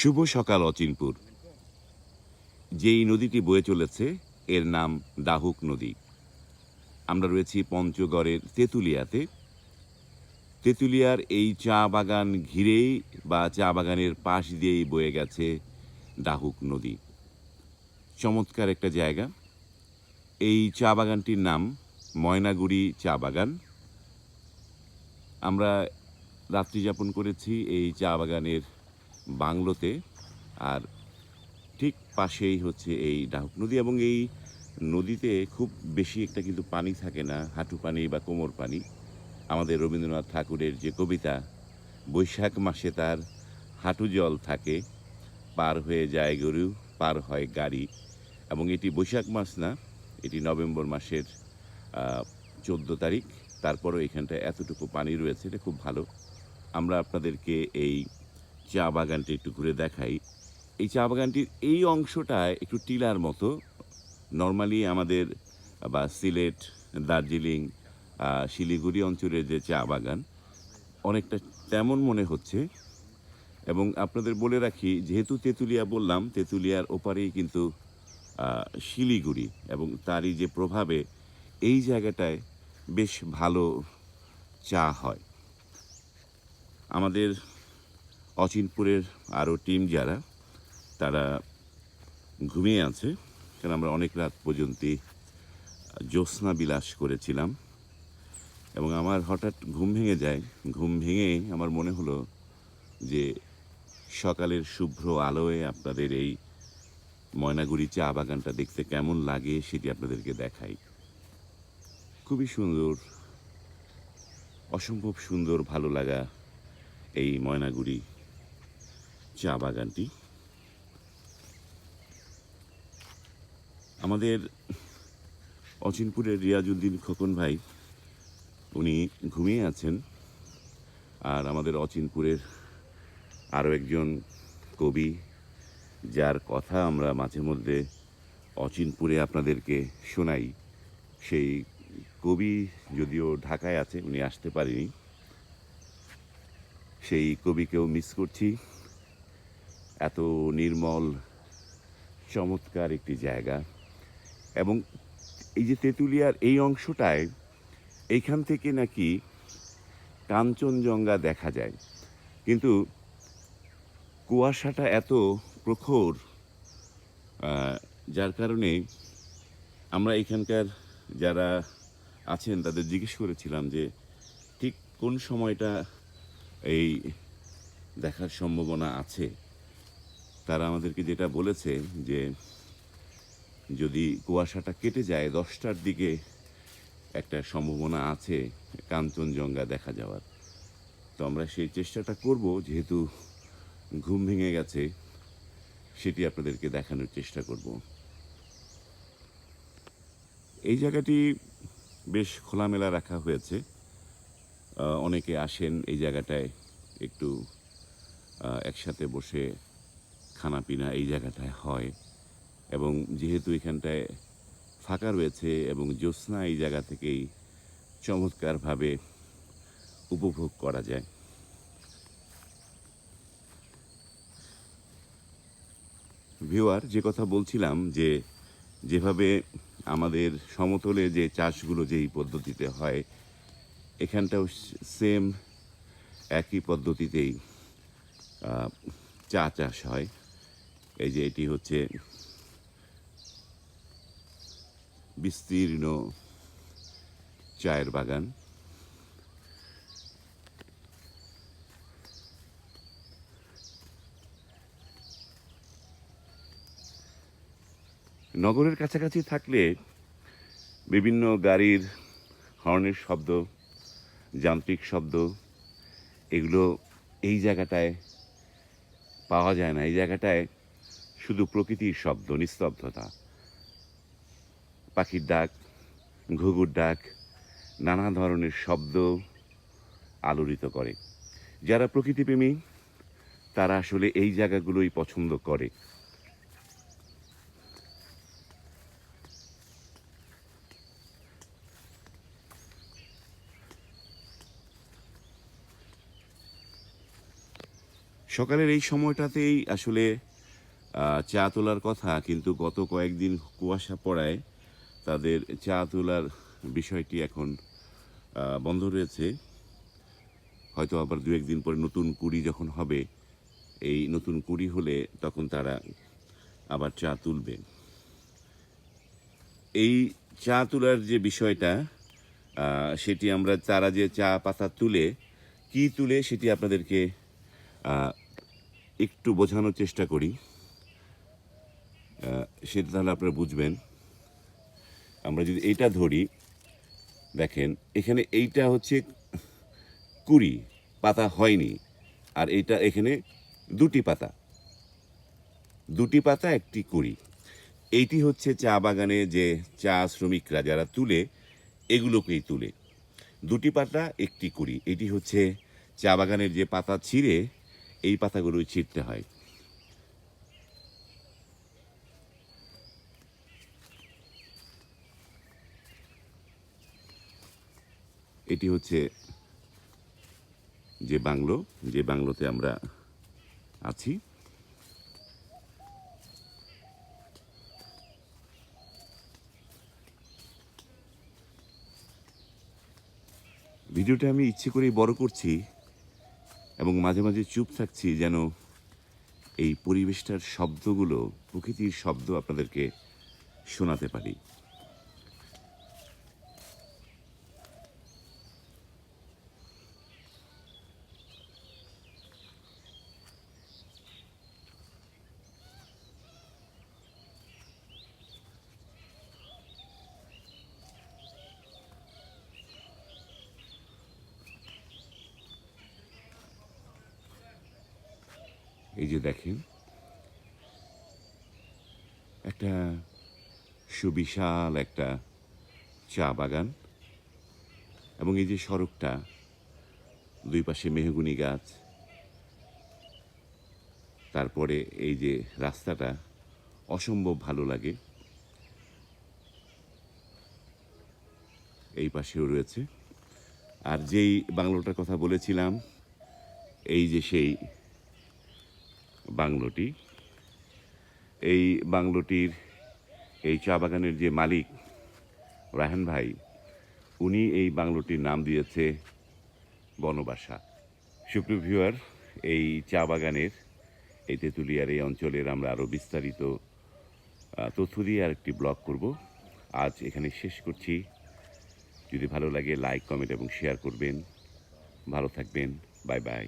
শুভ সকাল অচিনপুর। যেই নদীটি বয়ে চলেছে এর নাম ডাহুক নদী। আমরা রয়েছি পঞ্চগড়ের তেঁতুলিয়াতে। তেঁতুলিয়ার এই চা বাগান ঘিরেই বা চা বাগানের পাশ দিয়েই বয়ে গেছে ডাহুক নদী। চমৎকার একটা জায়গা। এই চা বাগানটির নাম ময়নাগুড়ি চা বাগান। আমরা রাত্রি যাপন করেছি এই চা বাগানের বাংলোতে, আর ঠিক পাশেই হচ্ছে এই ডাহুক নদী। এবং এই নদীতে খুব বেশি একটা কিন্তু পানি থাকে না, হাঁটু পানি বা কোমর পানি। আমাদের রবীন্দ্রনাথ ঠাকুরের যে কবিতা, বৈশাখ মাসে তার হাঁটু জল থাকে, পার হয়ে যায় গরু, পার হয় গাড়ি। এবং এটি বৈশাখ মাস না, এটি নভেম্বর মাসের 14 তারিখ। তারপরও এখানটায় এতটুকু পানি রয়েছে, এটা খুব ভালো। আমরা আপনাদেরকে এই চা বাগানটি একটু ঘুরে দেখাই। এই চা বাগানটির এই অংশটায় একটু টিলার মতো। নর্মালি আমাদের বা সিলেট, দার্জিলিং, শিলিগুড়ি অঞ্চলের যে চা বাগান অনেকটা তেমন মনে হচ্ছে। এবং আপনাদের বলে রাখি, যেহেতু তেঁতুলিয়া বললাম, তেঁতুলিয়ার ওপারেই কিন্তু শিলিগুড়ি, এবং তারই যে প্রভাবে এই জায়গাটায় বেশ ভালো চা হয়। আমাদের অচিনপুরের আরও টিম যারা, তারা ঘুমিয়ে আছে, কারণ আমরা অনেক রাত পর্যন্ত জ্যোৎস্না বিলাস করেছিলাম। এবং আমার হঠাৎ ঘুম ভেঙে যায়। ঘুম ভেঙে আমার মনে হলো যে সকালের শুভ্র আলোয় আপনাদের এই ময়নাগুড়ি চা বাগানটা দেখতে কেমন লাগে সেটি আপনাদেরকে দেখাই। খুবই সুন্দর, অসম্ভব সুন্দর, ভালো লাগা এই ময়নাগুড়ি চা বাগানটি। আমাদের অচিনপুরের রিয়াজউদ্দিন খোকন ভাই, উনি ঘুমিয়ে আছেন। আর আমাদের অচিনপুরের আরও একজন কবি, যার কথা আমরা মাঝে মধ্যে অচিনপুরে আপনাদেরকে শোনাই, সেই কবি যদিও ঢাকায় আছে, উনি আসতে পারেনি। সেই কবিকেও মিস করছি। এত নির্মল, চমৎকার একটি জায়গা। এবং এই যে তেঁতুলিয়ার এই অংশটায়, এইখান থেকে নাকি কাঞ্চনজঙ্ঘা দেখা যায়, কিন্তু কুয়াশাটা এত প্রখর, যার কারণে আমরা এখানকার যারা আছেন তাদের জিজ্ঞেস করেছিলাম যে ঠিক কোন সময়টা এই দেখার সম্ভাবনা আছে। তারা আমাদেরকে যেটা বলেছে যে যদি কুয়াশাটা কেটে যায় 10টার দিকে একটা সম্ভাবনা আছে কাঞ্চনজঙ্ঘা দেখা যাওয়ার। তো আমরা সেই চেষ্টাটা করব, যেহেতু ঘুম ভেঙে গেছে, সেটি আপনাদেরকে দেখানোর চেষ্টা করব। এই জায়গাটি বেশ খোলামেলা রাখা হয়েছে। অনেকে আসেন এই জায়গাটায় একটু একসাথে বসে খানাপিনা এই জায়গাটায় হয়। এবং যেহেতু এখানটায় ফাঁকা রয়েছে এবং জ্যোৎস্না এই জায়গা থেকেই চমৎকারভাবে উপভোগ করা যায়। ভিউয়ার, যে কথা বলছিলাম, যে যেভাবে আমাদের সমতলে যে চাষগুলো যেই পদ্ধতিতে হয়, এখানটাও সেম একই পদ্ধতিতেই চা চাষ হয়। এই যে এটি হচ্ছে বিস্তীর্ণ চায়ের বাগান। নগরের কাছাকাছি থাকলে বিভিন্ন গাড়ির হর্নের শব্দ, যান্ত্রিক শব্দ, এগুলো এই জায়গাটায় পাওয়া যায় না। এই জায়গাটায় শুধু প্রকৃতির শব্দ, নিস্তব্ধতা, পাখির ডাক, ঘুঘুর ডাক, নানা ধরনের শব্দ আলোড়িত করে। যারা প্রকৃতিপ্রেমী তারা আসলে এই জায়গাগুলোই পছন্দ করে। সকালের এই সময়টাতেই আসলে চা তোলার কথা, কিন্তু গত কয়েকদিন কুয়াশা পড়ায় তাদের চা তোলার বিষয়টি এখন বন্ধ রয়েছে। হয়তো আবার ২-১ দিন পরে নতুন কুঁড়ি যখন হবে, এই নতুন কুঁড়ি হলে তখন তারা আবার চা তুলবে। এই চা তোলার যে বিষয়টা, সেটি আমরা তারা যে চা পাতা তুলে, কি তুলে সেটি আপনাদেরকে আ একটু বোঝানোর চেষ্টা করি। সেটা তাহলে আপনারা বুঝবেন। আমরা যদি এইটা ধরি, দেখেন এখানে এইটা হচ্ছে কুঁড়ি, পাতা হয়নি। আর এইটা এখানে ২টি পাতা, ২টি পাতা ১টি কুঁড়ি। এইটি হচ্ছে চা বাগানে যে চা শ্রমিকরা যারা তুলে, এগুলোকেই তুলে। ২টি পাতা ১টি কুঁড়ি। এটি হচ্ছে চা বাগানের যে পাতা ছিঁড়ে, এই পাতাগুলোই ছিঁড়তে হয়। এটি হচ্ছে যে বাংলো, যে বাংলোতে আমরা আছি। ভিডিওটা আমি ইচ্ছে করেই বড় করছি এবং মাঝে মাঝে চুপ থাকছি, যেন এই পরিবেশটার শব্দগুলো, প্রকৃতির শব্দ আপনাদেরকে শোনাতে পারি। এই যে দেখেন, একটা সুবিশাল একটা চা বাগান, এবং এই যে সড়কটা, দুই পাশে মেহগনি গাছ, তারপরে এই যে রাস্তাটা অসম্ভব ভালো লাগে। এই পাশেও রয়েছে। আর যেই বাংলোটার কথা বলেছিলাম, এই যে সেই বাংলোটি, এই বাংলোটির, এই চা বাগানের যে মালিক রায়হান ভাই, উনি এই বাংলোটির নাম দিয়েছে বনবাসা। সুপ্রিয় ভিউয়ার, এই চা বাগানের, এই তেঁতুলিয়ার এই অঞ্চলের আমরা আরও বিস্তারিত তথ্য দিয়ে আরেকটি ব্লগ করব। আজ এখানে শেষ করছি। যদি ভালো লাগে লাইক, কমেন্ট এবং শেয়ার করবেন। ভালো থাকবেন। Bye bye.